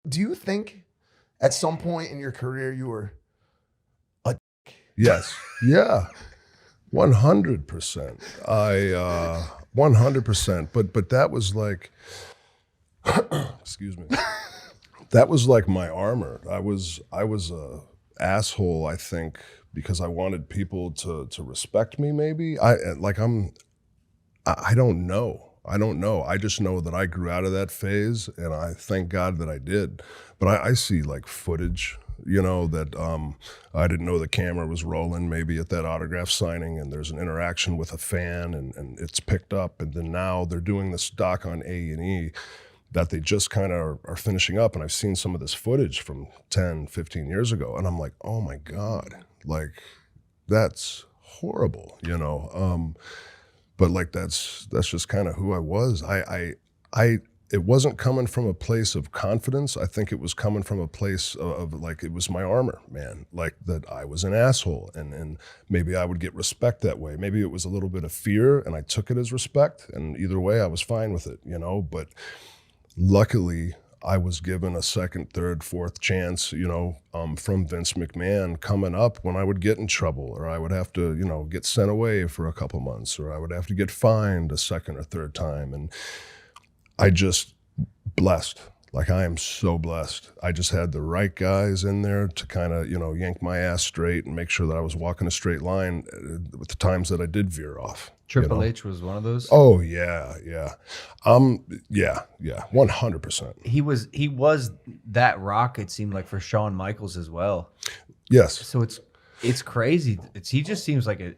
Do you think at some point in your career you were a Yes. Yeah. 100%. 100%. But that was like, excuse me. That was like my armor. I was a asshole, I think, because I wanted people to respect me. Maybe I don't know. I don't know. I just know that I grew out of that phase, and I thank God that I did. But I see like footage, that I didn't know the camera was rolling maybe at that autograph signing, and there's an interaction with a fan, and it's picked up. And then now they're doing this doc on A&E that they just kind of are finishing up. And I've seen some of this footage from 10, 15 years ago, and I'm like, oh my God, like that's horrible. But like that's just kind of who I was. It wasn't coming from a place of confidence. I think it was coming from a place of like, it was my armor, man. Like that I was an asshole, and maybe I would get respect that way. Maybe it was a little bit of fear and I took it as respect, and either way I was fine with it. But luckily I was given a second, third, fourth chance, from Vince McMahon coming up when I would get in trouble, or I would have to, get sent away for a couple months, or I would have to get fined a second or third time. And I just blessed. Like I am so blessed. I just had the right guys in there to kind of, yank my ass straight and make sure that I was walking a straight line with the times that I did veer off. Triple H was one of those. Oh yeah. 100%. He was that Rock. It seemed like for Shawn Michaels as well. Yes. So it's crazy. He just seems like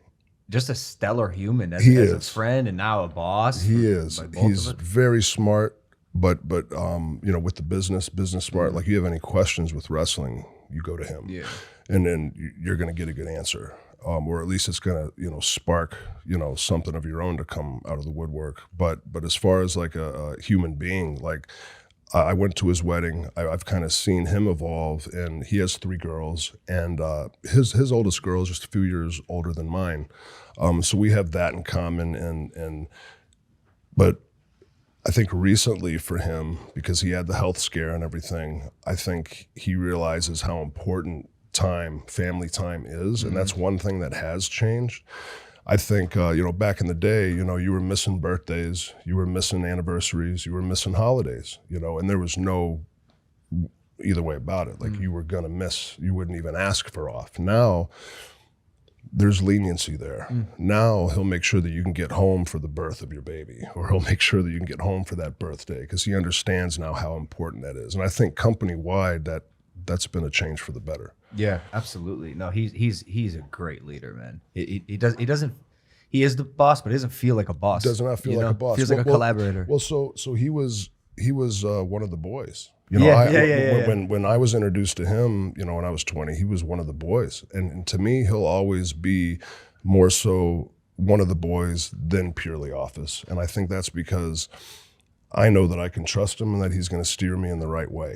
just a stellar human as a friend, and now a boss. He is. He's very smart, but with the business smart. Like you have any questions with wrestling, you go to him. Yeah. And then you're going to get a good answer. Or at least it's going to, spark, something of your own to come out of the woodwork. But as far as like a human being, like I went to his wedding. I've kind of seen him evolve, and he has 3 girls, and his oldest girl is just a few years older than mine. So we have that in common, but I think recently for him, because he had the health scare and everything, I think he realizes how important family time is. And that's one thing that has changed. I think, back in the day, you were missing birthdays, you were missing anniversaries, you were missing holidays, and there was no either way about it. Like you were going to miss, you wouldn't even ask for off. Now there's leniency there. Now he'll make sure that you can get home for the birth of your baby, or he'll make sure that you can get home for that birthday, because he understands now how important that is. And I think company-wide that's been a change for the better. Yeah, absolutely. No, he's a great leader, man. He is the boss, but he doesn't feel like a boss. Does not feel like a boss. Feels like a collaborator. Well, so he was one of the boys. Yeah. When I was introduced to him, when I was 20, he was one of the boys. And to me, he'll always be more so one of the boys than purely office. And I think that's because I know that I can trust him and that he's going to steer me in the right way.